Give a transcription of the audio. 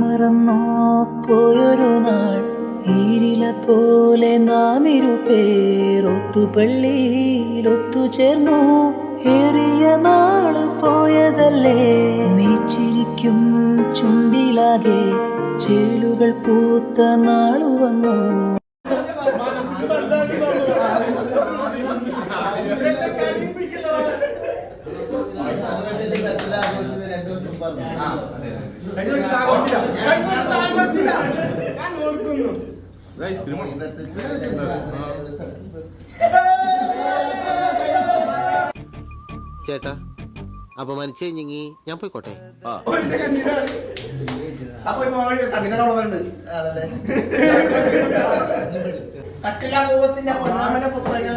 മറന്നോ പോയൊരു നാൾ ഈരില പോലെ നാം ഇരുപേരൊത്തു പള്ളിയിലൊത്തു ചേർന്നു ഏറിയ നാള് പോയതല്ലേ നീ ചിരിക്കും ചുണ്ടിലാകെ ചേലുകൾ പൂത്ത നാളു വന്നു ചേട്ടാ അപമാനിച്ചു കഴിഞ്ഞെങ്കി ഞാൻ പോയിക്കോട്ടെ. കട്ടിലാ പൂവത്തിന്റെ പൊന്നാമന പുത്രന്